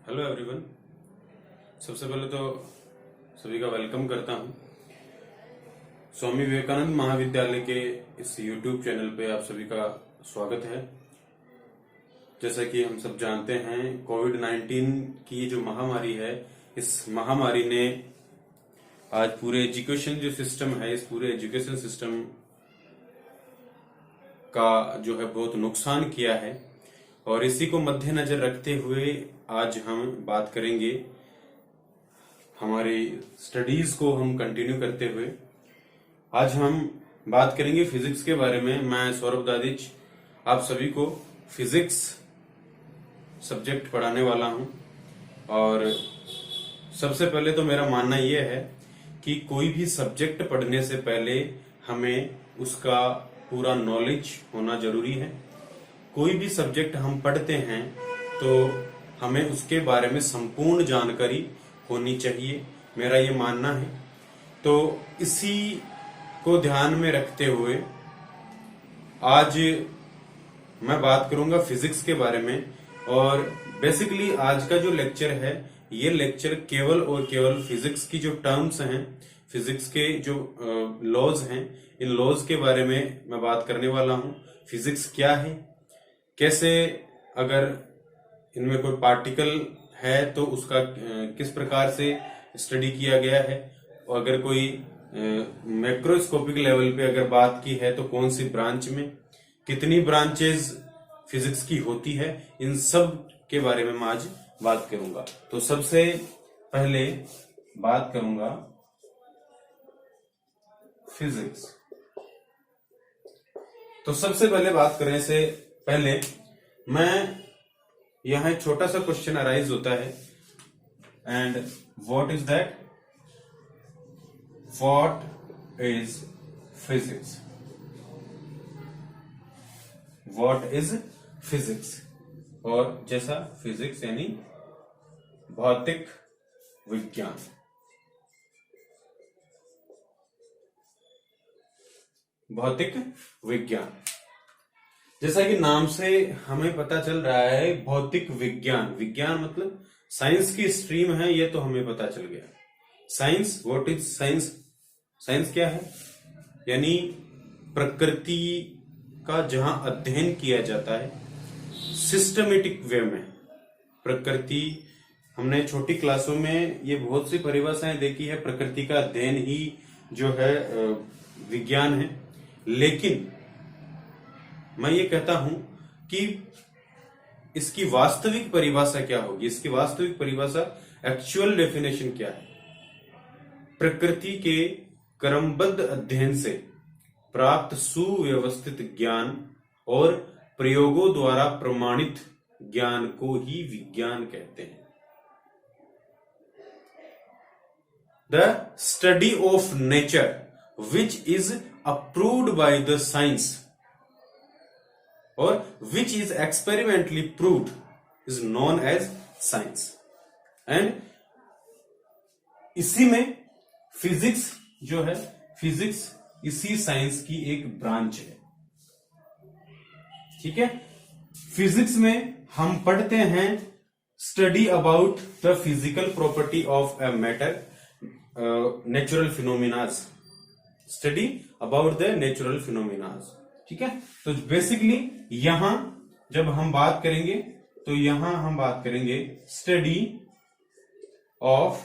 Hello everyone. सबसे पहले तो सभी का वेलकम करता हूं। स्वामी विवेकानंद महाविद्यालय के इस यूट्यूब चैनल पे आप सभी का स्वागत है। जैसा कि हम सब जानते हैं, कोविड-19 की जो महामारी है, इस महामारी ने आज पूरे एजुकेशन जो सिस्टम है, इस पूरे एजुकेशन सिस्टम का जो है बहुत नुकसान किया है। और इसी को मद्देनजर रखते हुए आज हम बात करेंगे, हमारी स्टडीज को हम कंटिन्यू करते हुए आज हम बात करेंगे फिजिक्स के बारे में। मैं सौरभ दादिच आप सभी को फिजिक्स सब्जेक्ट पढ़ाने वाला हूं। और सबसे पहले तो मेरा मानना यह है कि कोई भी सब्जेक्ट पढ़ने से पहले हमें उसका पूरा नॉलेज होना जरूरी है। कोई भी सब्जेक्ट हम पढ़ते हैं तो हमें उसके बारे में संपूर्ण जानकारी होनी चाहिए, मेरा ये मानना है। तो इसी को ध्यान में रखते हुए आज मैं बात करूंगा फिजिक्स के बारे में। और बेसिकली आज का जो लेक्चर है, ये लेक्चर केवल और केवल फिजिक्स की जो टर्म्स हैं, फिजिक्स के जो लॉज हैं, इन लॉज के बारे में मैं बात करने वाला हूं। फिजिक्स क्या है, कैसे अगर इनमें कोई पार्टिकल है तो उसका किस प्रकार से स्टडी किया गया है, और अगर कोई मैक्रोस्कोपिक लेवल पे अगर बात की है तो कौन सी ब्रांच में, कितनी ब्रांचेस फिजिक्स की होती है, इन सब के बारे में मैं आज बात करूंगा। तो सबसे पहले बात करूंगा फिजिक्स। तो सबसे पहले बात करने से पहले मैं यहां एक छोटा सा क्वेश्चन अराइज होता है, and what is that? What is physics? What is physics? और जैसा फिजिक्स यानी भौतिक विज्ञान। भौतिक विज्ञान, जैसा कि नाम से हमें पता चल रहा है, भौतिक विज्ञान। विज्ञान मतलब साइंस की स्ट्रीम है, ये तो हमें पता चल गया। Science, what is science? Science क्या है? यानी प्रकृति का जहां अध्ययन किया जाता है सिस्टमेटिक वे में। प्रकृति, हमने छोटी क्लासों में ये बहुत सी परिभाषाएं देखी है। प्रकृति का अध्ययन ही जो है विज्ञान है। लेकिन मैं ये कहता हूं कि इसकी वास्तविक परिभाषा क्या होगी, इसकी वास्तविक परिभाषा, एक्चुअल डेफिनेशन क्या है? प्रकृति के क्रमबद्ध अध्ययन से प्राप्त सुव्यवस्थित ज्ञान और प्रयोगों द्वारा प्रमाणित ज्ञान को ही विज्ञान कहते हैं। The study of nature which is approved by the science और which is experimentally proved is known as science। And इसी में फिजिक्स जो है, फिजिक्स इसी साइंस की एक ब्रांच है। ठीक है। फिजिक्स में हम पढ़ते हैं study about the physical property of a matter, natural phenomenas. Study about the natural phenomenas. ठीक है। तो बेसिकली यहां जब हम बात करेंगे तो यहां हम बात करेंगे study of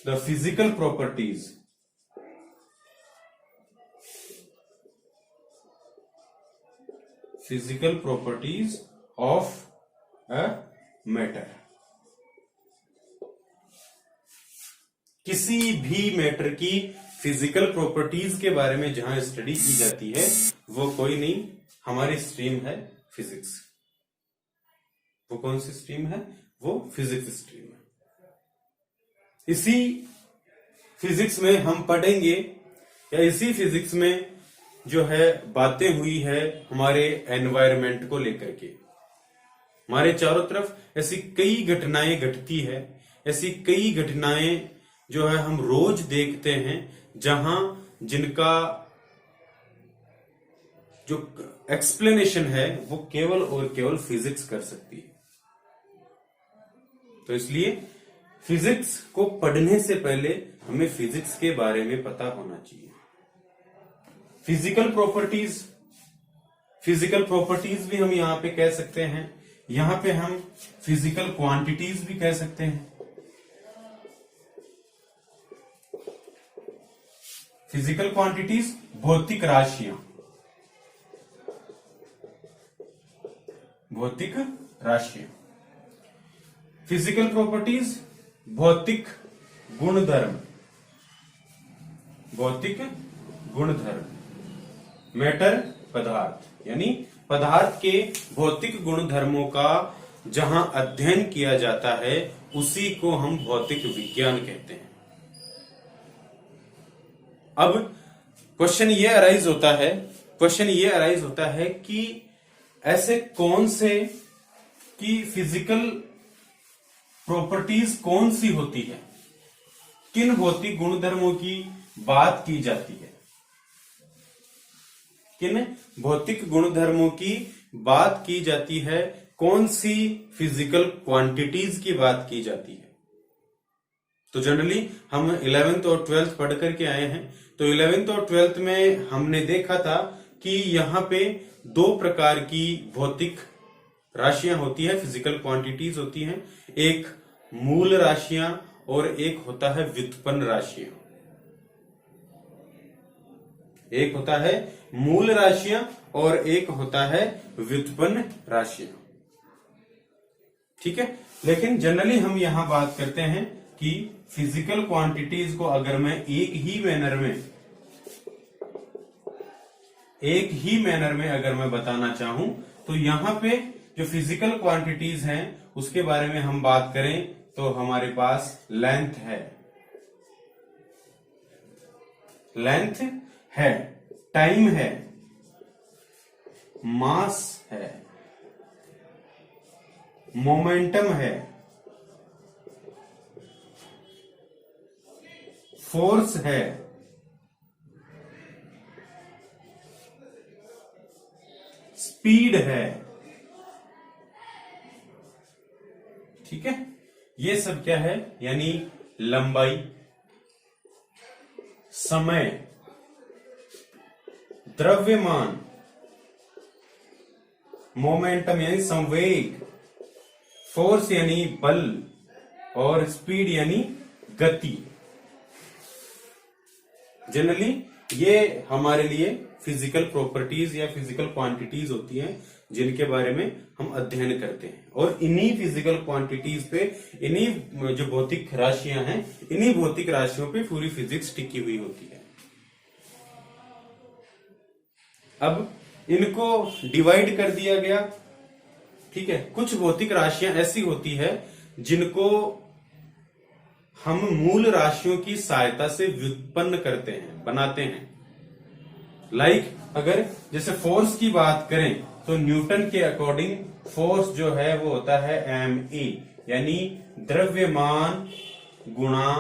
the physical properties, physical properties of a matter. किसी भी मैटर की फिजिकल प्रॉपर्टीज के बारे में जहां स्टडी की जाती है, वो कोई नहीं, हमारी स्ट्रीम है फिजिक्स। वो कौन सी स्ट्रीम है? वो फिजिक्स स्ट्रीम है। इसी फिजिक्स में हम पढ़ेंगे, या इसी फिजिक्स में जो है बातें हुई है हमारे एनवायरनमेंट को लेकर के। हमारे चारों तरफ ऐसी कई घटनाएं घटती है, ऐसी कई घटनाएं जो है हम रोज देखते हैं, जहां जिनका जो एक्सप्लेनेशन है वो केवल और केवल फिजिक्स कर सकती है। तो इसलिए फिजिक्स को पढ़ने से पहले हमें फिजिक्स के बारे में पता होना चाहिए। फिजिकल प्रॉपर्टीज भी हम यहां पे कह सकते हैं, यहां पे हम फिजिकल क्वांटिटीज भी कह सकते हैं। फिजिकल क्वांटिटीज भौतिक राशियां, फिजिकल प्रॉपर्टीज भौतिक गुणधर्म, मैटर पदार्थ, यानी पदार्थ के भौतिक गुणधर्मों का जहां अध्ययन किया जाता है उसी को हम भौतिक विज्ञान कहते हैं। अब क्वेश्चन ये अराइज होता है कि ऐसे कौन से की फिजिकल प्रॉपर्टीज कौन सी होती है, किन भौतिक गुणधर्मों की बात की जाती है, किन भौतिक गुणधर्मों की बात की जाती है, कौन सी फिजिकल क्वांटिटीज की बात की जाती है। तो जनरली हम 11th और 12th पढ़ करके आए हैं। तो 11th और 12th में हमने देखा था कि यहां पे दो प्रकार की भौतिक राशियां होती है, फिजिकल क्वांटिटीज होती हैं। एक मूल राशियां और एक होता है व्युत्पन्न राशियां। एक होता है मूल राशियां और एक होता है व्युत्पन्न राशियां। ठीक है, लेकिन जनरली हम यहां बात करते हैं कि फिजिकल क्वांटिटीज को अगर मैं एक ही मैनर में अगर मैं बताना चाहूं तो यहां पे जो फिजिकल क्वांटिटीज हैं उसके बारे में हम बात करें तो हमारे पास लेंथ है, टाइम है, मास है, मोमेंटम है, फोर्स है, स्पीड है। ठीक है, ये सब क्या है, यानी लंबाई, समय, द्रव्यमान, मोमेंटम यानी संवेग, फोर्स यानी बल और स्पीड यानी गति। जनरली ये हमारे लिए फिजिकल प्रॉपर्टीज या फिजिकल क्वांटिटीज होती हैं जिनके बारे में हम अध्ययन करते हैं। और इन्हीं फिजिकल क्वांटिटीज पे, इन्हीं जो भौतिक राशियां हैं, इन्हीं भौतिक राशियों पे पूरी फिजिक्स टिकी हुई होती है। अब इनको डिवाइड कर दिया गया। ठीक है, कुछ भौतिक राशियां ऐसी होती है जिनको हम मूल राशियों की सहायता से व्युत्पन्न करते हैं, बनाते हैं। अगर जैसे फोर्स की बात करें तो न्यूटन के अकॉर्डिंग फोर्स जो है वो होता है ma, यानी द्रव्यमान गुणा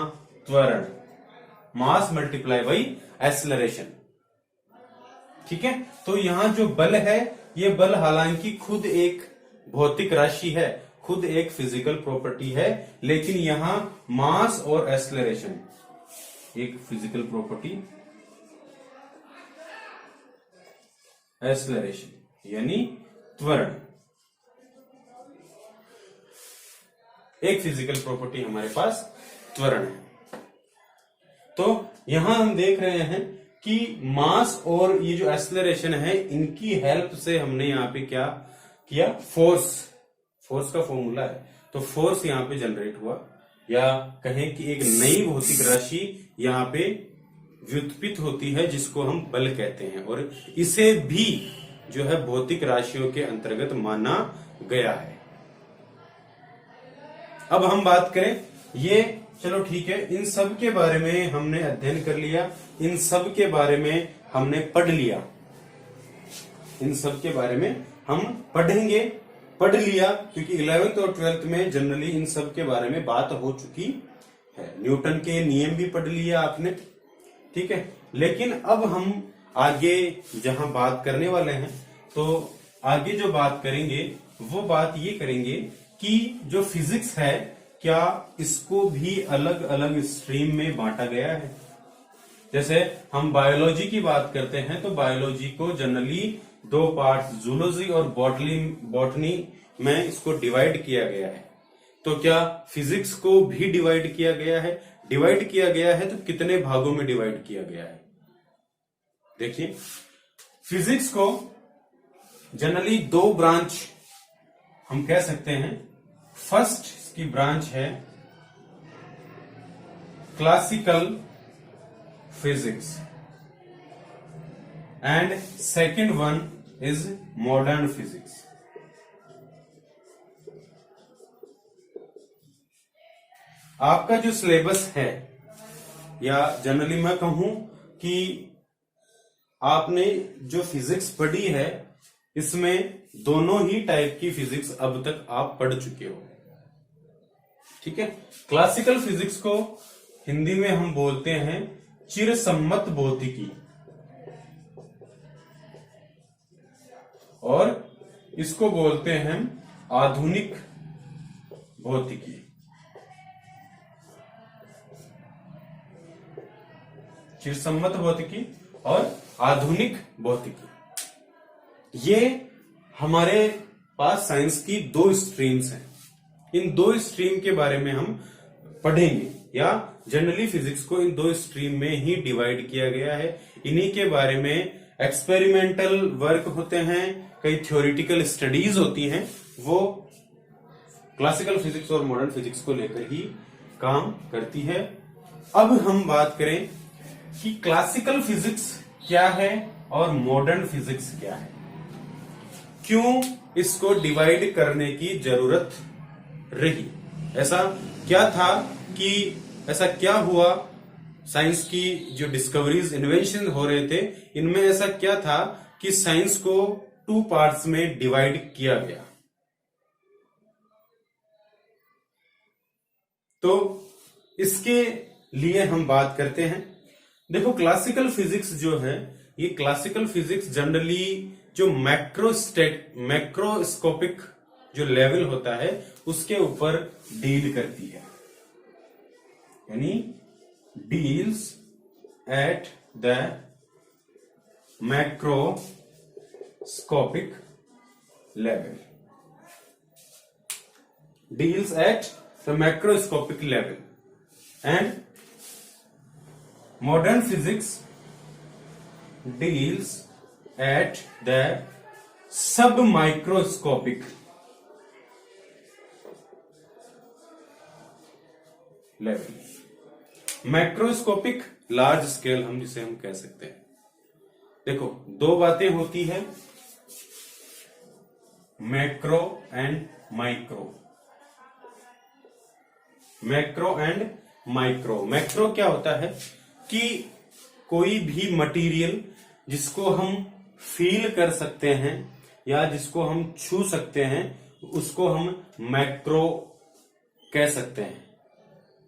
त्वरण, मास मल्टीप्लाई बाई एक्सेलरेशन। ठीक है, तो यहां जो बल है, ये बल हालांकि खुद एक भौतिक राशि है, खुद एक फिजिकल प्रॉपर्टी है, लेकिन यहां मास और एक्सेलरेशन एक फिजिकल प्रॉपर्टी, एक्सेलरेशन यानी त्वरण एक फिजिकल प्रॉपर्टी हमारे पास त्वरण है। तो यहां हम देख रहे हैं कि मास और ये जो एक्सेलरेशन है, इनकी हेल्प से हमने यहां पे क्या किया, फोर्स का फॉर्मूला है, तो फोर्स यहां पे जनरेट हुआ, या कहें कि एक नई भौतिक राशि यहां पे व्युत्पित होती है जिसको हम बल कहते हैं, और इसे भी जो है भौतिक राशियों के अंतर्गत माना गया है। अब हम बात करें, ये चलो ठीक है, इन सब के बारे में हमने अध्ययन कर लिया, इन सब के बारे में हमने पढ़ लिया, इन सब के बारे में हम पढ़ लिया, क्योंकि 11th और 12th में जनरली इन सब के बारे में बात हो चुकी है। न्यूटन के नियम भी पढ़ लिया आपने। ठीक है, लेकिन अब हम आगे जहां बात करने वाले हैं, तो आगे जो बात करेंगे वो बात ये करेंगे कि जो फिजिक्स है, क्या इसको भी अलग अलग स्ट्रीम में बांटा गया है? जैसे हम बायोलॉजी की बात करते हैं तो बायोलॉजी को जनरली दो पार्ट जूलॉजी और बॉटनी में इसको डिवाइड किया गया है। तो क्या फिजिक्स को भी डिवाइड किया गया है? डिवाइड किया गया है तो कितने भागों में डिवाइड किया गया है? देखिए, फिजिक्स को जनरली दो ब्रांच हम कह सकते हैं। फर्स्ट इसकी ब्रांच है classical physics and second one is modern physics. आपका जो सिलेबस है, या जनरली मैं कहूं कि आपने जो फिजिक्स पढ़ी है, इसमें दोनों ही टाइप की फिजिक्स अब तक आप पढ़ चुके हो। ठीक है। क्लासिकल फिजिक्स को हिंदी में हम बोलते हैं चिरसम्मत भौतिकी, और इसको बोलते हैं आधुनिक भौतिकी। चिरसम्मत भौतिकी और आधुनिक भौतिकी, ये हमारे पास साइंस की दो स्ट्रीम्स हैं। इन दो स्ट्रीम के बारे में हम पढ़ेंगे, या जनरली फिजिक्स को इन दो स्ट्रीम में ही डिवाइड किया गया है। इन्हीं के बारे में एक्सपेरिमेंटल वर्क होते हैं, कई थ्योरेटिकल स्टडीज होती हैं, वो क्लासिकल फिजिक्स और मॉडर्न फिजिक्स को लेकर ही काम करती है। अब हम बात करें कि क्लासिकल फिजिक्स क्या है और मॉडर्न फिजिक्स क्या है, क्यों इसको डिवाइड करने की जरूरत रही, ऐसा क्या था कि ऐसा क्या हुआ, साइंस की जो डिस्कवरीज इन्वेंशन हो रहे थे, इनमें ऐसा क्या था कि साइंस को टू पार्ट्स में डिवाइड किया गया। तो इसके लिए हम बात करते हैं। देखो, क्लासिकल फिजिक्स जो है, ये क्लासिकल फिजिक्स जनरली जो मैक्रोस्कोपिक जो लेवल होता है उसके ऊपर डील करती है, यानी deals at the macroscopic level, deals at the macroscopic level. And modern physics deals at the sub microscopic level. Macroscopic large scale हम जिसे हम कह सकते हैं। देखो, दो बातें होती है, macro and micro. Macro and micro. Macro क्या होता है कि कोई भी मटेरियल जिसको हम फील कर सकते हैं या जिसको हम छू सकते हैं, उसको हम मैक्रो कह सकते हैं।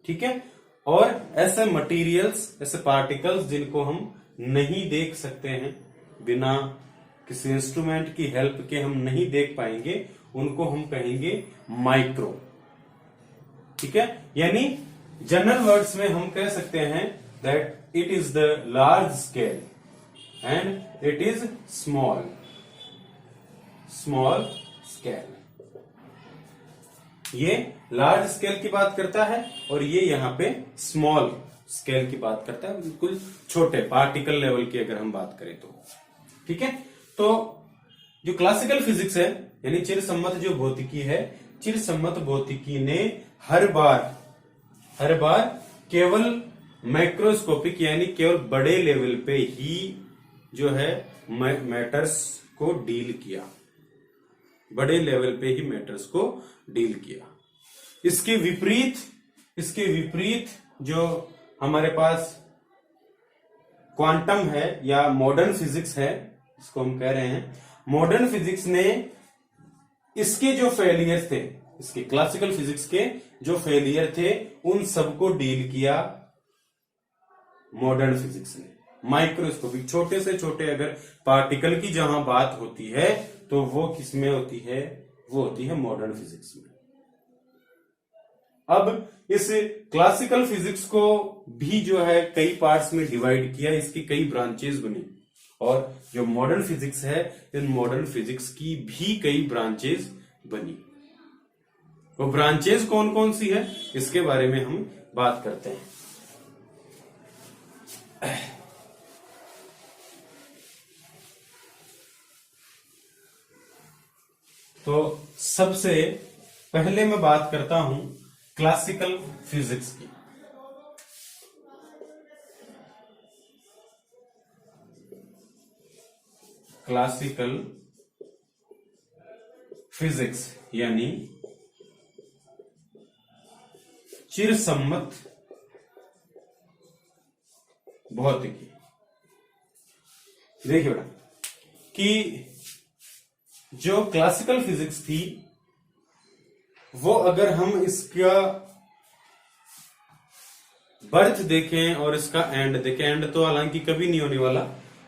ठीक है। और ऐसे मटेरियल्स, ऐसे पार्टिकल्स जिनको हम नहीं देख सकते हैं, बिना किसी इंस्ट्रूमेंट की हेल्प के हम नहीं देख पाएंगे, उनको हम कहेंगे माइक्रो। ठीक है। यानी जनरल वर्ड्स में हम कह सकते हैं that it is the large scale and it is small scale. ये लार्ज स्केल की बात करता है और ये यहाँ पे स्मॉल स्केल की बात करता है, बिल्कुल छोटे पार्टिकल लेवल की अगर हम बात करें तो। ठीक है। तो जो क्लासिकल फिजिक्स है, यानी चिरसम्मत जो भौतिकी है, चिरसम्मत भौतिकी ने हर बार केवल माइक्रोस्कोपिक यानी केवल बड़े लेवल पे ही जो है मैटर्स को डील किया, बड़े लेवल पे ही मैटर्स को डील किया। इसके विपरीत जो हमारे पास क्वांटम है या मॉडर्न फिजिक्स है, इसको हम कह रहे हैं, मॉडर्न फिजिक्स ने इसके जो फेलियर थे, इसके क्लासिकल फिजिक्स के जो फेलियर थे, उन सबको डील किया मॉडर्न फिजिक्स ने। माइक्रोस्कोपिक छोटे से छोटे अगर पार्टिकल की जहां बात होती है तो वो किसमें होती है? वो होती है मॉडर्न फिजिक्स में। अब इस क्लासिकल फिजिक्स को भी जो है कई पार्ट्स में डिवाइड किया, इसकी कई ब्रांचेस बनी, और जो मॉडर्न फिजिक्स है, इन मॉडर्न फिजिक्स की भी कई ब्रांचेस बनी। वो ब्रांचेस कौन कौन सी है, इसके बारे में हम बात करते हैं। तो सबसे पहले मैं बात करता हूं क्लासिकल फिजिक्स की। क्लासिकल फिजिक्स यानी चिरसम्मत भौतिकी। देखिए बेटा कि जो क्लासिकल फिजिक्स थी वो अगर हम इसका बर्थ देखें और इसका एंड देखें, एंड तो हालांकि कभी नहीं होने वाला,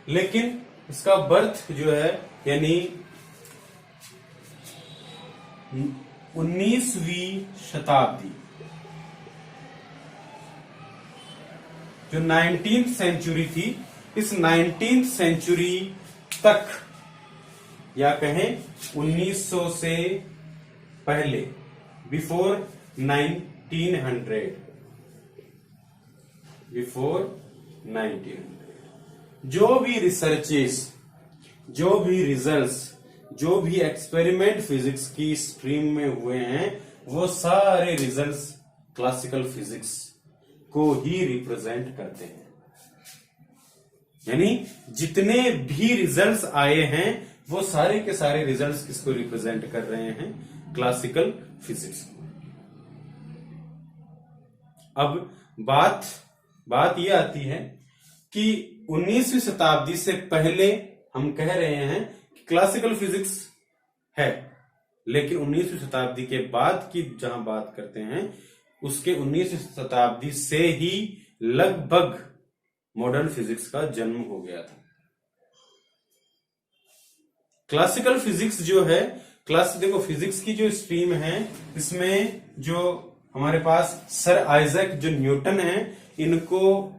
लेकिन इसका बर्थ जो है यानी 19वीं शताब्दी, जो 19th सेंचुरी थी, इस 19th सेंचुरी तक या कहें 1900 से पहले, बिफोर 1900, जो भी रिसर्चेस, जो भी रिजल्ट्स, जो भी एक्सपेरिमेंट फिजिक्स की स्ट्रीम में हुए हैं, वो सारे रिजल्ट्स क्लासिकल फिजिक्स को ही रिप्रेजेंट करते हैं। यानी जितने भी रिजल्ट्स आए हैं वो सारे के सारे रिजल्ट्स किसको रिप्रेजेंट कर रहे हैं, क्लासिकल फिजिक्स। अब बात यह आती है कि 19वीं शताब्दी से पहले हम कह रहे हैं कि क्लासिकल फिजिक्स है, लेकिन 19वीं शताब्दी के बाद की जहां बात करते हैं, उसके 19वीं शताब्दी से ही लगभग मॉडर्न फिजिक्स का जन्म हो गया था। क्लासिकल फिजिक्स जो है, देखो फिजिक्स की जो स्ट्रीम है, इसमें जो हमारे पास सर आइजैक जो न्यूटन है, इनको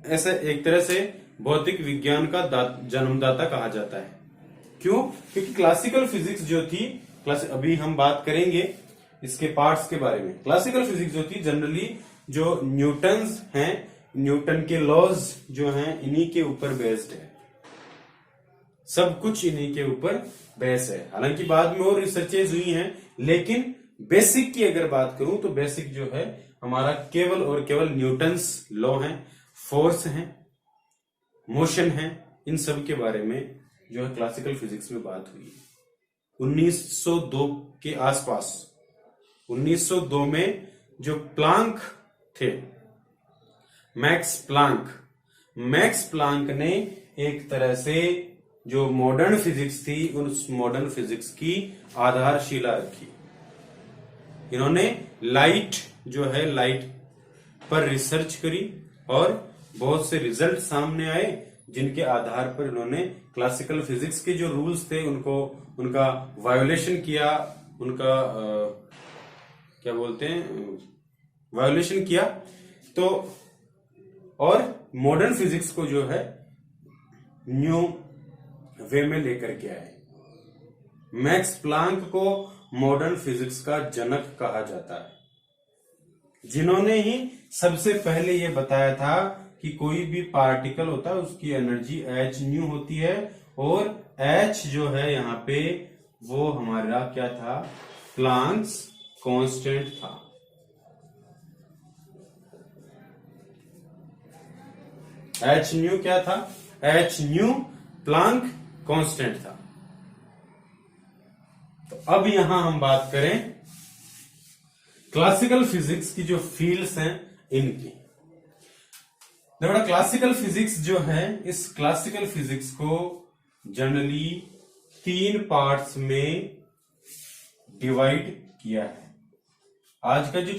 ऐसे एक तरह से भौतिक विज्ञान का जन्मदाता कहा जाता है। क्यों? क्योंकि क्लासिकल फिजिक्स जो थी, अभी हम बात करेंगे इसके पार्ट्स के बारे में। क्लासिकल फिजिक्स जो थी जनरली जो न्यूटन्स हैं, न्यूटन के लॉज जो हैं, इन्हीं के ऊपर बेस्ड है, सब कुछ इन्हीं के ऊपर बेस है। हालांकि बाद में और रिसर्चेज हुई हैं, लेकिन बेसिक की अगर बात करूं तो बेसिक जो है हमारा केवल और केवल न्यूटन्स लॉ हैं, फोर्स हैं, मोशन है, इन सब के बारे में जो है क्लासिकल फिजिक्स में बात हुई है। 1902 के आसपास, 1902 में जो प्लांक थे, मैक्स प्लांक ने एक तरह से जो मॉडर्न फिजिक्स थी, उस मॉडर्न फिजिक्स की आधारशिला रखी। इन्होंने लाइट जो है, लाइट पर रिसर्च करी और बहुत से रिजल्ट सामने आए, जिनके आधार पर इन्होंने क्लासिकल फिजिक्स के जो रूल्स थे उनका वायोलेशन किया, उनका क्या बोलते हैं, वायोलेशन किया। तो और मॉडर्न फिजिक्स को जो है न्यू वे में लेकर के आए। मैक्स प्लांक को मॉडर्न फिजिक्स का जनक कहा जाता है, जिन्होंने ही सबसे पहले यह बताया था कि कोई भी पार्टिकल होता है उसकी एनर्जी h न्यू होती है, और h जो है यहाँ पे वो हमारा क्या था, प्लांक्स कांस्टेंट था। h न्यू क्या था, h न्यू प्लांक कांस्टेंट था। तो अब यहां हम बात करें क्लासिकल फिजिक्स की जो फील्ड्स हैं इनकी। देखो क्लासिकल फिजिक्स जो है, इस क्लासिकल फिजिक्स को जनरली 3 पार्ट्स में डिवाइड किया है। आज का जो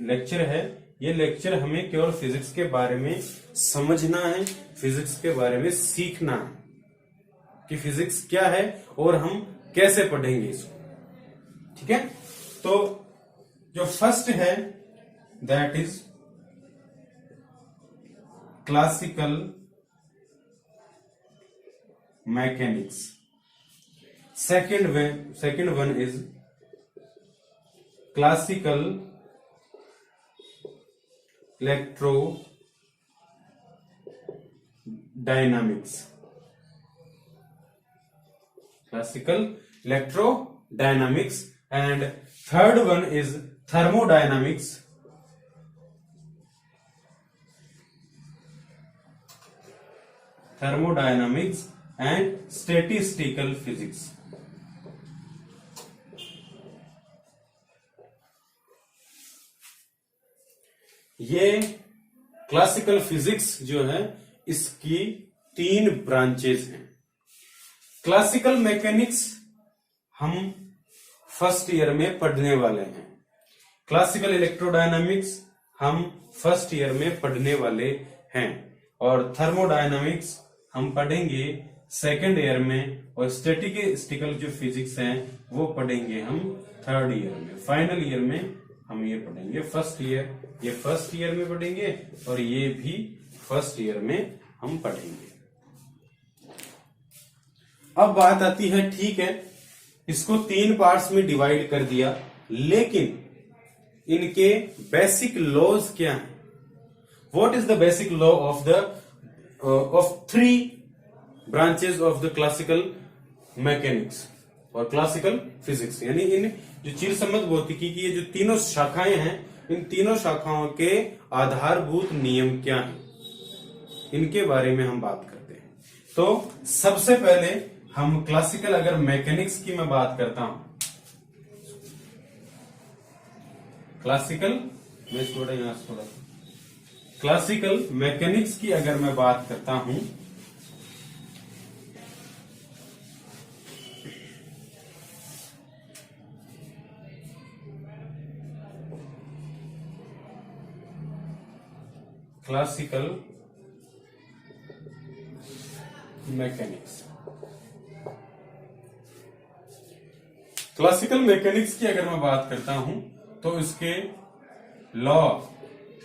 लेक्चर है, ये लेक्चर हमें केवल फिजिक्स के बारे में समझना है, फिजिक्स के बारे में सीखना है कि फिजिक्स क्या है और हम कैसे पढ़ेंगे इसको। ठीक है, तो जो फर्स्ट है that is classical mechanics, second one is classical electro dynamics, classical electrodynamics, and third one is thermodynamics, and statistical physics. ये क्लासिकल फिजिक्स जो है इसकी 3 ब्रांचेस हैं। क्लासिकल मैकेनिक्स हम फर्स्ट ईयर में पढ़ने वाले हैं, क्लासिकल इलेक्ट्रोडायनामिक्स हम फर्स्ट ईयर में पढ़ने वाले हैं, और थर्मोडायनामिक्स हम पढ़ेंगे सेकेंड ईयर में, और स्टैटिस्टिकल जो फिजिक्स है वो पढ़ेंगे हम थर्ड ईयर में। फाइनल ईयर में हम ये पढ़ेंगे फर्स्ट ईयर, ये फर्स्ट ईयर में पढ़ेंगे और ये भी फर्स्ट ईयर में हम पढ़ेंगे। अब बात आती है, ठीक है इसको 3 पार्ट्स में डिवाइड कर दिया, लेकिन इनके बेसिक लॉज क्या हैं? What is the basic law of 3 branches of the classical mechanics और क्लासिकल फिजिक्स, यानी इन जो चिरसम्मत भौतिकी की ये जो तीनों शाखाएं हैं, इन तीनों शाखाओं के आधारभूत नियम क्या हैं, इनके बारे में हम बात करते हैं। तो सबसे पहले हम क्लासिकल, अगर मैकेनिक्स की मैं बात करता हूं, क्लासिकल मैकेनिक्स की अगर मैं बात करता हूं, क्लासिकल मैकेनिक्स, क्लासिकल मैकेनिक्स की अगर मैं बात करता हूं तो इसके लॉ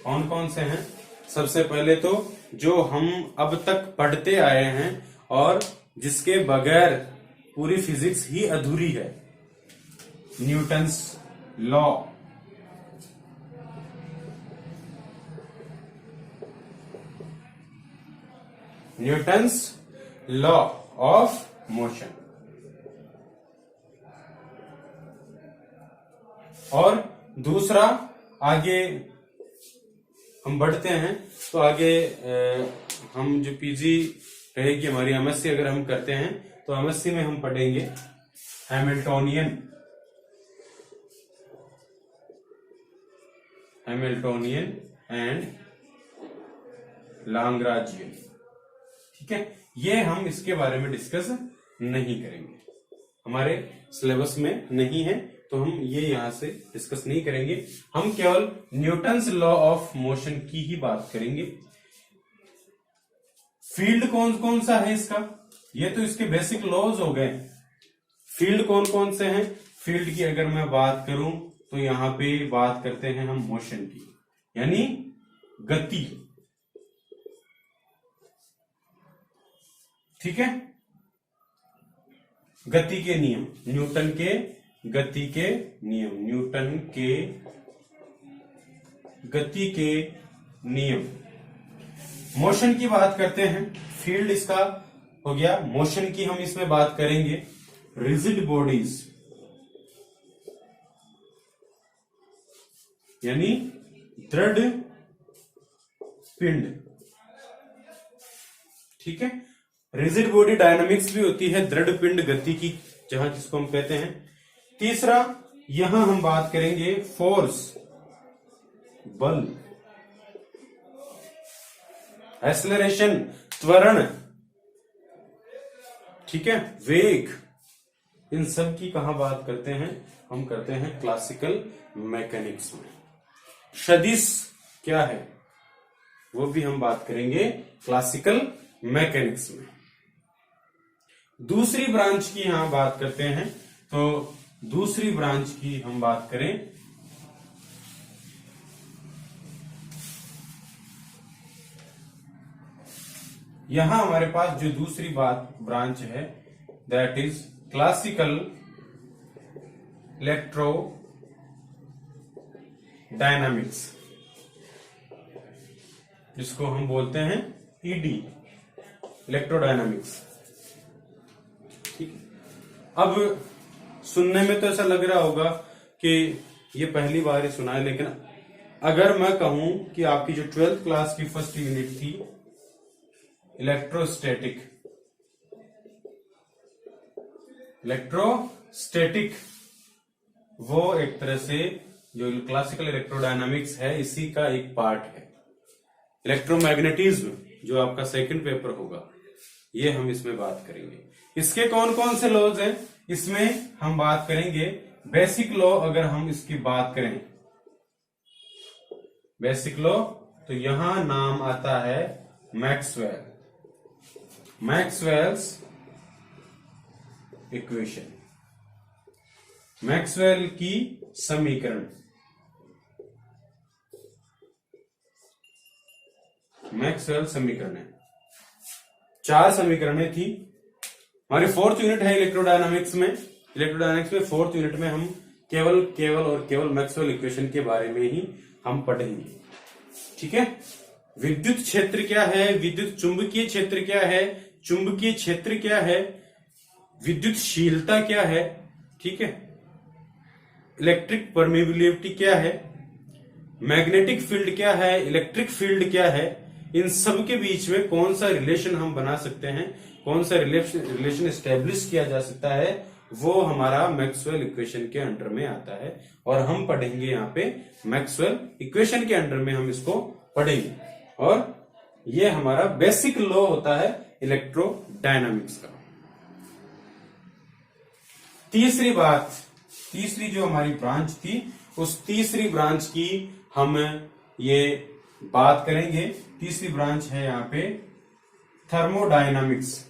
कौन कौन से हैं? सबसे पहले तो जो हम अब तक पढ़ते आए हैं और जिसके बगैर पूरी फिजिक्स ही अधूरी है, Newton's law, Newton's law of motion. और दूसरा, आगे हम बढ़ते हैं तो आगे हम जो पीजी रहेगी हमारी एमएससी अगर हम करते हैं तो एमएससी में हम पढ़ेंगे हैमिल्टोनियन एंड लाग्रांजियन। ठीक है, ये हम इसके बारे में डिस्कस नहीं करेंगे, हमारे सिलेबस में नहीं है तो हम ये यहां से डिस्कस नहीं करेंगे। हम केवल न्यूटन्स लॉ ऑफ मोशन की ही बात करेंगे। फील्ड कौन कौन सा है इसका, ये तो इसके बेसिक लॉज हो गए। फील्ड कौन कौन से हैं? फील्ड की अगर मैं बात करूं तो यहां पे बात करते हैं हम मोशन की, यानी गति। ठीक है, गति के नियम, न्यूटन के गति के नियम, न्यूटन के गति के नियम। मोशन की बात करते हैं, फील्ड इसका हो गया। मोशन की हम इसमें बात करेंगे रिजिड बॉडीज, यानी दृढ़ पिंड। ठीक है, रिजिड बॉडी डायनामिक्स भी होती है दृढ़ पिंड गति की, जहां जिसको हम कहते हैं। तीसरा, यहां हम बात करेंगे फोर्स, बल, एक्सेलरेशन, त्वरण। ठीक है, वेग, इन सब की कहां बात करते हैं? हम करते हैं क्लासिकल मैकेनिक्स में। सदिश क्या है वो भी हम बात करेंगे क्लासिकल मैकेनिक्स में। दूसरी ब्रांच की यहां बात करते हैं, तो दूसरी ब्रांच की हम बात करें यहां हमारे पास जो दूसरी ब्रांच है that is classical electro dynamics, जिसको हम बोलते हैं ईडी, इलेक्ट्रोडायनामिक्स। ठीक है, अब सुनने में तो ऐसा लग रहा होगा कि ये पहली बार ही सुना है, लेकिन अगर मैं कहूं कि आपकी जो 12th क्लास की फर्स्ट यूनिट थी इलेक्ट्रोस्टैटिक, वो एक तरह से जो क्लासिकल इलेक्ट्रोडायनामिक्स है इसी का एक पार्ट है। इलेक्ट्रोमैग्नेटिज्म जो आपका सेकंड पेपर होगा, ये हम इसमें बात करेंगे। इसके कौन कौन से लॉज हैं, इसमें हम बात करेंगे बेसिक लॉ। अगर हम इसकी बात करें बेसिक लॉ, तो यहां नाम आता है मैक्सवेल्स इक्वेशन, मैक्सवेल की समीकरण। मैक्सवेल समीकरण है, 4 समीकरणें थी। हमारी 4th यूनिट है इलेक्ट्रोडायनामिक्स में। इलेक्ट्रोडायनामिक्स में 4th यूनिट में हम केवल मैक्सवेल इक्वेशन के बारे में ही हम पढ़ेंगे। ठीक है, विद्युत क्षेत्र क्या है, विद्युत चुंबकीय क्षेत्र क्या है, चुंबकीय क्षेत्र क्या है, विद्युतशीलता क्या है, ठीक है, इलेक्ट्रिक परमिबिलिटी क्या है, मैग्नेटिक फील्ड क्या है, इलेक्ट्रिक फील्ड क्या है, इन सब के बीच में कौन सा रिलेशन हम बना सकते हैं, कौन सा रिलेशन एस्टेब्लिश किया जा सकता है, वो हमारा मैक्सवेल इक्वेशन के अंडर में आता है। और हम पढ़ेंगे यहाँ पे मैक्सवेल इक्वेशन के अंडर में हम इसको पढ़ेंगे। और ये हमारा बेसिक लॉ होता है इलेक्ट्रोडायनामिक्स का। तीसरी जो हमारी ब्रांच थी, उस तीसरी ब्रांच की हम ये बात करेंगे। तीसरी ब्रांच है यहाँ पे thermodynamics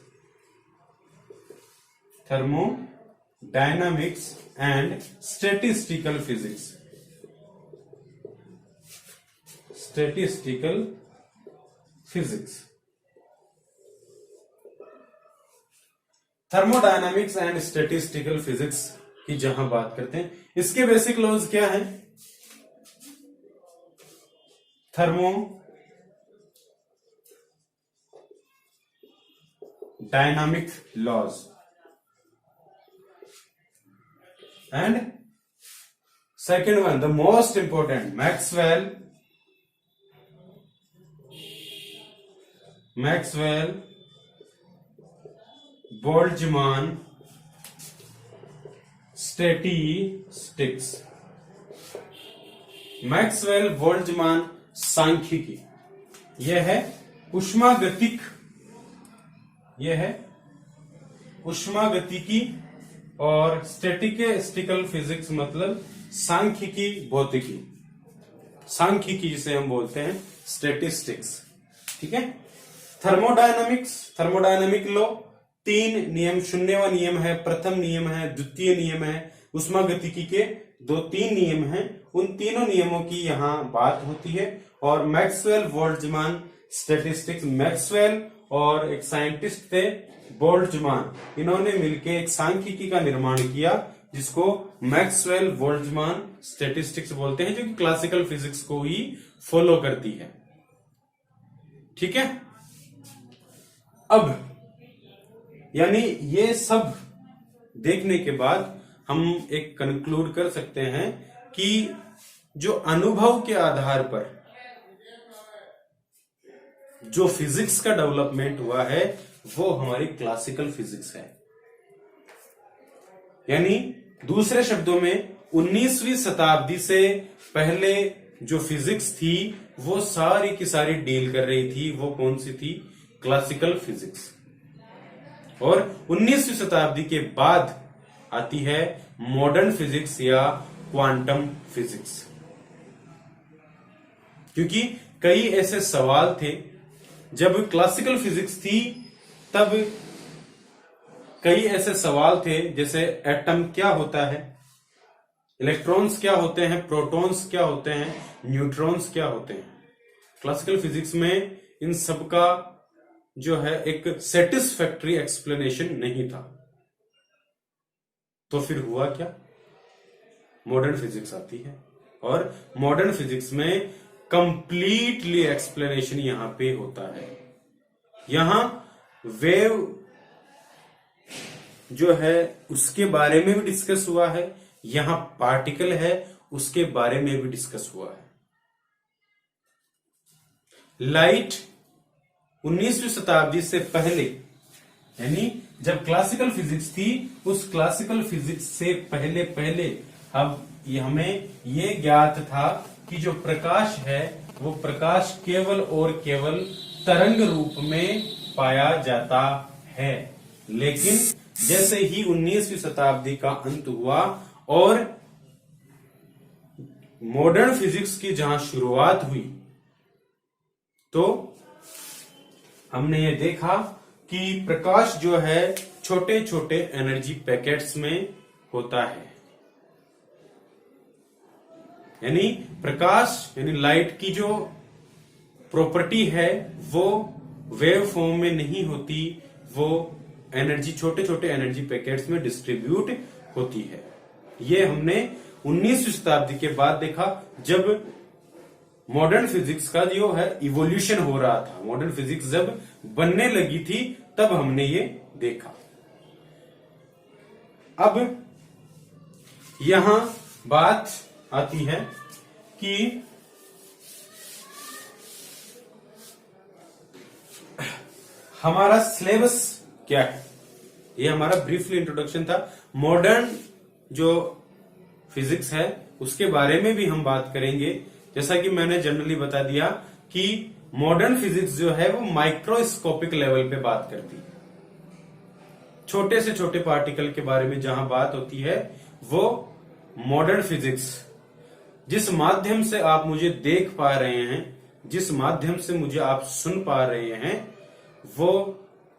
and statistical physics. Thermodynamics and statistical physics की जहां बात करते हैं, इसके बेसिक लॉज क्या है? Thermodynamic laws and second one the most important Maxwell Boltzmann statistics. Maxwell Boltzmann सांख्यिकी, यह है उष्मागतिकी और स्टैटिस्टिकल फिजिक्स मतलब सांख्यिकी भौतिकी, सांख्यिकी जिसे हम बोलते हैं स्टैटिस्टिक्स। ठीक है, थर्मोडायनामिक लॉ 3 नियम, 0वां नियम है, प्रथम नियम है, द्वितीय नियम है, उष्मागतिकी के 2-3 नियम हैं। उन तीनों नियमों की यहां बात होती है। और मैक्सवेल बोल्ट्जमान स्टैटिस्टिक्स, मैक्सवेल और एक साइंटिस्ट थे बोल्ट्जमान, इन्होंने मिलकर एक सांख्यिकी का निर्माण किया जिसको मैक्सवेल बोल्ट्जमान स्टैटिस्टिक्स बोलते हैं, जो कि क्लासिकल फिजिक्स को ही फॉलो करती है। ठीक है, अब यानी ये सब देखने के बाद हम एक कंक्लूड कर सकते हैं कि जो अनुभव के आधार पर जो फिजिक्स का डेवलपमेंट हुआ है वो हमारी क्लासिकल फिजिक्स है। यानी दूसरे शब्दों में 19वीं शताब्दी से पहले जो फिजिक्स थी वो सारी की सारी डील कर रही थी, वो कौन सी थी? Classical physics. और 19वीं शताब्दी के बाद आती है मॉडर्न फिजिक्स या क्वांटम फिजिक्स, क्योंकि कई ऐसे सवाल थे जब क्लासिकल फिजिक्स थी तब कई ऐसे सवाल थे जैसे एटम क्या होता है, इलेक्ट्रॉन्स क्या होते हैं, प्रोटॉन्स क्या होते हैं, न्यूट्रॉन्स क्या होते हैं। क्लासिकल फिजिक्स में इन सब का जो है एक सेटिस्फैक्टरी एक्सप्लेनेशन नहीं था। तो फिर हुआ क्या, मॉडर्न फिजिक्स आती है और मॉडर्न फिजिक्स में कंप्लीटली एक्सप्लेनेशन यहां पे होता है। यहां वेव जो है उसके बारे में भी डिस्कस हुआ है, यहां पार्टिकल है उसके बारे में भी डिस्कस हुआ है। लाइट 19वीं शताब्दी से पहले, यानी जब क्लासिकल फिजिक्स थी, उस क्लासिकल फिजिक्स से पहले पहले अब हमें ये ज्ञात था कि जो प्रकाश है वो प्रकाश केवल और केवल तरंग रूप में पाया जाता है। लेकिन जैसे ही 19वीं शताब्दी का अंत हुआ और मॉडर्न फिजिक्स की जहां शुरुआत हुई, तो हमने ये देखा कि प्रकाश जो है छोटे छोटे एनर्जी पैकेट्स में होता है। यानी प्रकाश यानी लाइट की जो प्रॉपर्टी है वो वेव फॉर्म में नहीं होती, वो एनर्जी छोटे छोटे एनर्जी पैकेट्स में डिस्ट्रीब्यूट होती है। ये हमने 19वीं शताब्दी के बाद देखा, जब मॉडर्न फिजिक्स का जो है इवोल्यूशन हो रहा था, मॉडर्न फिजिक्स जब बनने लगी थी, तब हमने ये देखा। अब यहां बात आती है कि हमारा सिलेबस क्या है। ये हमारा ब्रीफली इंट्रोडक्शन था। मॉडर्न जो फिजिक्स है उसके बारे में भी हम बात करेंगे। जैसा कि मैंने जनरली बता दिया कि मॉडर्न फिजिक्स जो है वो माइक्रोस्कोपिक लेवल पे बात करती है, छोटे से छोटे पार्टिकल के बारे में जहां बात होती है वो मॉडर्न फिजिक्स। जिस माध्यम से आप मुझे देख पा रहे हैं, जिस माध्यम से मुझे आप सुन पा रहे हैं, वो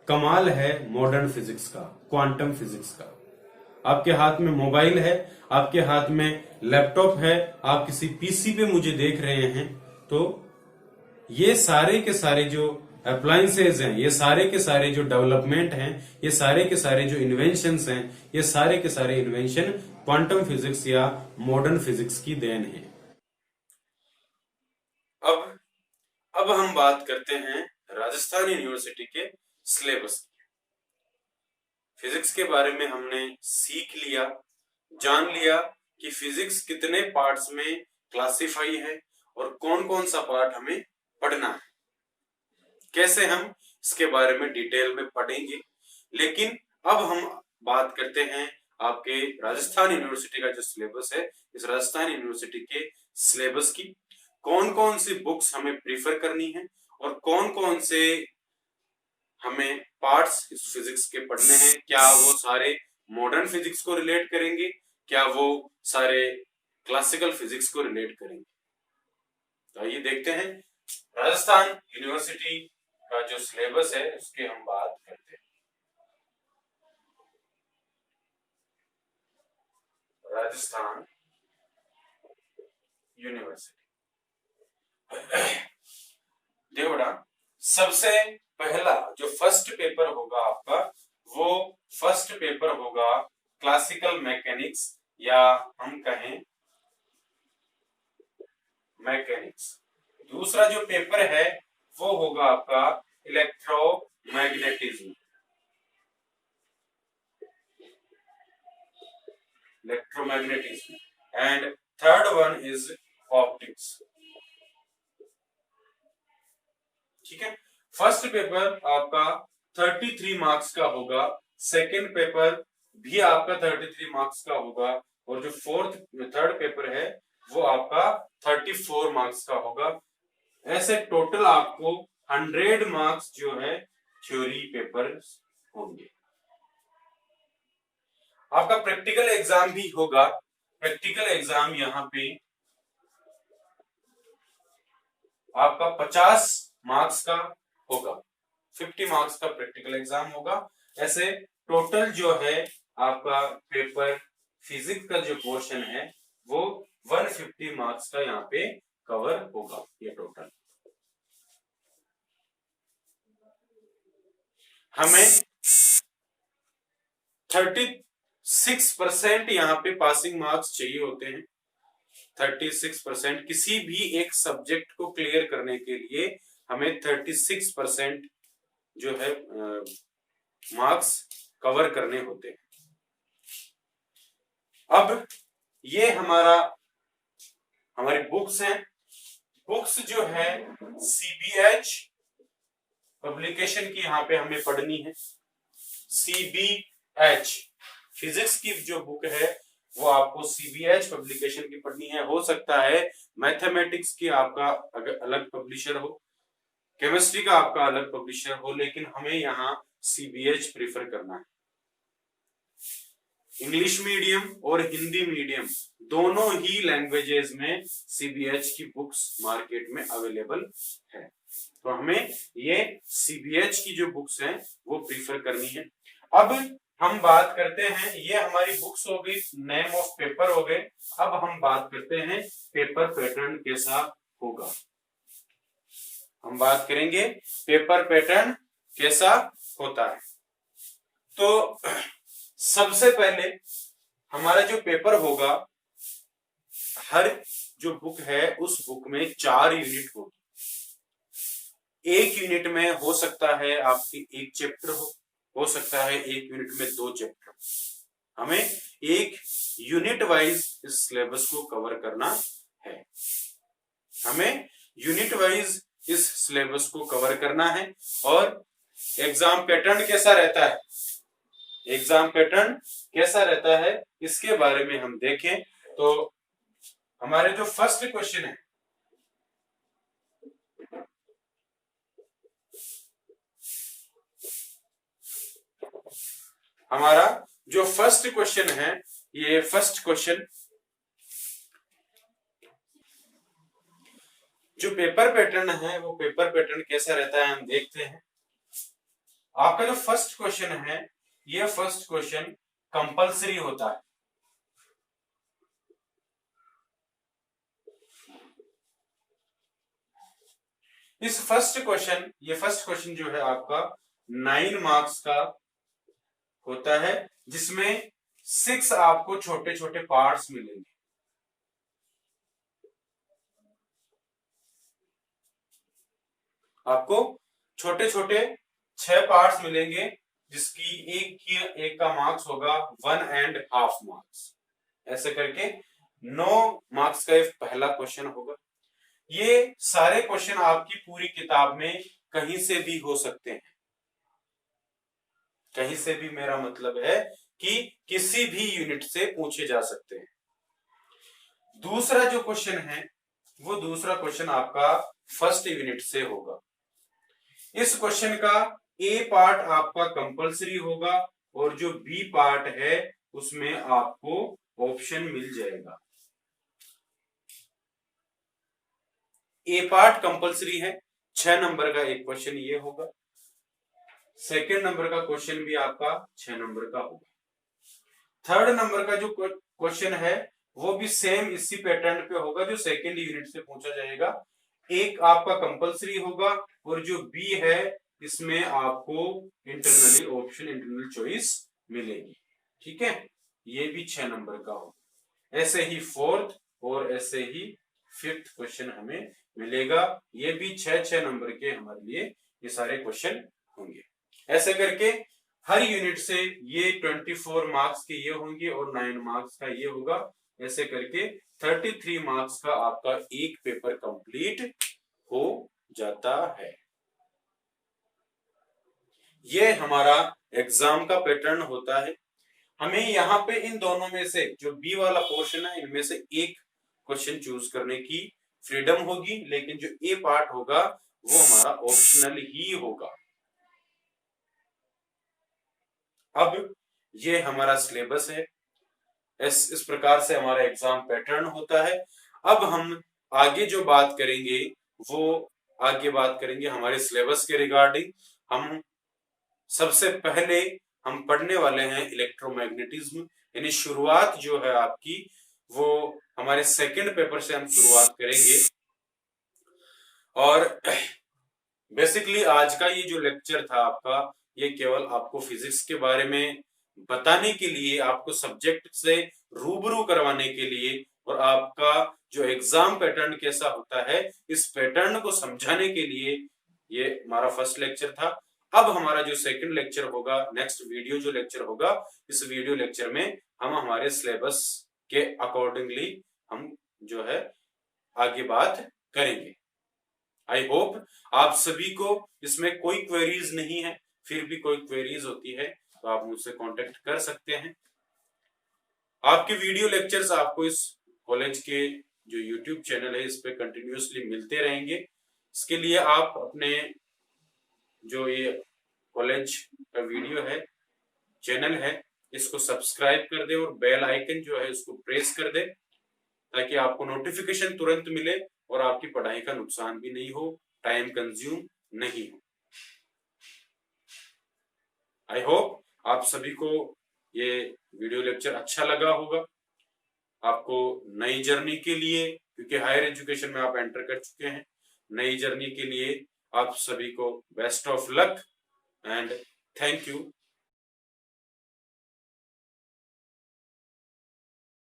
कमाल है मॉडर्न फिजिक्स का, क्वांटम फिजिक्स का। आपके हाथ में मोबाइल है, आपके हाथ में लैपटॉप है, आप किसी पीसी पे मुझे देख रहे हैं, तो ये सारे के सारे जो अप्लायंसेज हैं, ये सारे के सारे जो डेवलपमेंट हैं, ये सारे के सारे जो इन्वेंशंस हैं, ये सारे के सारे इन्वेंशन क्वांटम फिजिक्स या मॉडर्न फिजिक्स की देन है। अब हम बात करते हैं राजस्थान यूनिवर्सिटी के सिलेबस की। फिजिक्स के बारे में हमने सीख लिया, जान लिया कि फिजिक्स कितने पार्ट्स में क्लासिफाई है और कौन कौन सा पार्ट हमें पढ़ना है, कैसे हम इसके बारे में डिटेल में पढ़ेंगे। लेकिन अब हम बात करते हैं आपके राजस्थान यूनिवर्सिटी का जो सिलेबस है, इस राजस्थान यूनिवर्सिटी के सिलेबस की कौन कौन सी बुक्स हमें प्रीफर करनी है और कौन कौन से हमें पार्ट्स इस फिजिक्स के पढ़ने हैं। क्या वो सारे मॉडर्न फिजिक्स को रिलेट करेंगे, क्या वो सारे क्लासिकल फिजिक्स को रिलेट करेंगे। तो आइए देखते हैं राजस्थान यूनिवर्सिटी का जो सिलेबस है उसकी हम बात करते हैं। राजस्थान यूनिवर्सिटी देखो बेटा, सबसे पहला जो फर्स्ट पेपर होगा आपका, वो फर्स्ट पेपर होगा क्लासिकल मैकेनिक्स या हम कहें मैकेनिक्स। दूसरा जो पेपर है वो होगा आपका electromagnetism, and third one is optics. ठीक है, फर्स्ट पेपर आपका 33 मार्क्स का होगा, सेकंड पेपर भी आपका 33 मार्क्स का होगा, और जो थर्ड पेपर है वो आपका 34 मार्क्स का होगा। ऐसे टोटल आपको 100 मार्क्स जो है थ्योरी पेपर होंगे। आपका प्रैक्टिकल एग्जाम भी होगा। प्रैक्टिकल एग्जाम यहाँ पे आपका 50 मार्क्स का होगा, 50 मार्क्स का प्रैक्टिकल एग्जाम होगा। ऐसे टोटल जो है आपका पेपर फिजिक्स का जो पोर्शन है वो 150 मार्क्स का यहाँ पे कवर होगा, ये टोटल। हमें 36% यहाँ पे पासिंग मार्क्स चाहिए होते हैं। 36% किसी भी एक सब्जेक्ट को क्लियर करने के लिए हमें 36% जो है मार्क्स कवर करने होते हैं। अब ये हमारी बुक्स हैं। बुक्स जो है सीबीएच पब्लिकेशन की यहाँ पे हमें पढ़नी है। सीबीएच फिजिक्स की जो बुक है वो आपको सीबीएच पब्लिकेशन की पढ़नी है। हो सकता है मैथमेटिक्स की आपका अलग पब्लिशर हो, केमिस्ट्री का आपका अलग पब्लिशर हो, लेकिन हमें यहाँ सीबीएच प्रेफर करना है। इंग्लिश मीडियम और हिंदी मीडियम दोनों ही लैंग्वेजेस में सीबीएच की बुक्स मार्केट में अवेलेबल है, तो हमें ये सीबीएच की जो बुक्स हैं वो प्रीफर करनी है। अब हम बात करते हैं, ये हमारी बुक्स हो गई, नेम ऑफ पेपर हो गए। अब हम बात करते हैं पेपर पैटर्न कैसा होगा। हम बात करेंगे पेपर पैटर्न कैसा होता है। तो सबसे पहले हमारा जो पेपर होगा, हर जो बुक है उस बुक में 4 यूनिट होगी। एक यूनिट में हो सकता है आपकी एक चैप्टर हो सकता है एक यूनिट में 2 चैप्टर। हमें एक यूनिट वाइज इस सिलेबस को कवर करना है। हमें यूनिट वाइज इस सिलेबस को कवर करना है। और एग्जाम पैटर्न कैसा रहता है, एग्जाम पैटर्न कैसा रहता है इसके बारे में हम देखें तो हमारे जो फर्स्ट क्वेश्चन है, हमारा जो फर्स्ट क्वेश्चन है, ये फर्स्ट क्वेश्चन जो पेपर पैटर्न है वो पेपर पैटर्न कैसा रहता है हम देखते हैं। आपका जो फर्स्ट क्वेश्चन है, ये फर्स्ट क्वेश्चन कंपलसरी होता है। इस फर्स्ट क्वेश्चन जो है आपका 9 मार्क्स का होता है, जिसमें 6 आपको छोटे छोटे पार्ट्स मिलेंगे। आपको छोटे छोटे 6 पार्ट्स मिलेंगे, जिसकी एक का मार्क्स होगा 1.5 मार्क्स। ऐसे करके 9 मार्क्स का एक पहला क्वेश्चन होगा। ये सारे क्वेश्चन आपकी पूरी किताब में कहीं से भी हो सकते हैं। कहीं से भी मेरा मतलब है कि किसी भी यूनिट से पूछे जा सकते हैं। दूसरा जो क्वेश्चन है वो दूसरा क्वेश्चन आपका फर्स्ट यूनिट से होगा। इस क्वेश्चन का ए पार्ट आपका कंपलसरी होगा और जो बी पार्ट है उसमें आपको ऑप्शन मिल जाएगा। ए पार्ट कंपलसरी है, 6 नंबर का एक क्वेश्चन ये होगा। सेकेंड नंबर का क्वेश्चन भी आपका 6 नंबर का होगा। थर्ड नंबर का जो क्वेश्चन है वो भी सेम इसी पैटर्न पे होगा, जो सेकेंड यूनिट से पूछा जाएगा। एक आपका कंपलसरी होगा और जो बी है इसमें आपको इंटरनल चॉइस मिलेगी। ठीक है, ये भी 6 नंबर का होगा। ऐसे ही फोर्थ और ऐसे ही फिफ्थ क्वेश्चन हमें मिलेगा। ये भी 6 नंबर के हमारे लिए ये सारे क्वेश्चन होंगे। ऐसे करके हर यूनिट से ये 24 मार्क्स के ये होंगे और 9 मार्क्स का ये होगा। ऐसे करके 33 मार्क्स का आपका एक पेपर कंप्लीट हो जाता है। ये हमारा एग्जाम का पैटर्न होता है। हमें यहाँ पे इन दोनों में से जो बी वाला पोर्शन है इनमें से एक क्वेश्चन चूज करने की फ्रीडम होगी, लेकिन जो ए पार्ट होगा वो हमारा ऑप्शनल ही होगा। अब ये हमारा सिलेबस है, इस प्रकार से हमारा एग्जाम पैटर्न होता है। अब हम आगे जो बात करेंगे वो आगे बात करेंगे हमारे सिलेबस के रिगार्डिंग। हम सबसे पहले हम पढ़ने वाले हैं इलेक्ट्रोमैग्नेटिज्म, यानी शुरुआत जो है आपकी वो हमारे सेकंड पेपर से हम शुरुआत करेंगे। और बेसिकली आज का ये जो लेक्चर था आपका, ये केवल आपको फिजिक्स के बारे में बताने के लिए, आपको सब्जेक्ट से रूबरू करवाने के लिए और आपका जो एग्जाम पैटर्न कैसा होता है इस पैटर्न को समझाने के लिए ये हमारा फर्स्ट लेक्चर था। अब हमारा जो सेकंड लेक्चर होगा, नेक्स्ट वीडियो जो लेक्चर होगा, इस वीडियो लेक्चर में हम हमारे सिलेबस के अकॉर्डिंगली हम जो है आगे बात करेंगे। आई होप आप सभी को इसमें कोई क्वेरीज नहीं है, फिर भी कोई क्वेरीज होती है तो आप मुझसे कांटेक्ट कर सकते हैं। आपके वीडियो लेक्चर्स आपको इस कॉलेज के जो यूट्यूब चैनल है इस पे कंटिन्यूअसली मिलते रहेंगे। इसके लिए आप अपने जो ये कॉलेज का वीडियो है, चैनल है, इसको सब्सक्राइब कर दे और बेल आइकन जो है उसको प्रेस कर दे ताकि आपको नोटिफिकेशन तुरंत मिले और आपकी पढ़ाई का नुकसान भी नहीं हो, टाइम कंज्यूम नहीं हो। आई होप आप सभी को ये वीडियो लेक्चर अच्छा लगा होगा। आपको नई जर्नी के लिए, क्योंकि हायर एजुकेशन में आप एंटर कर चुके हैं, नई जर्नी के लिए आप सभी को best of luck and thank you.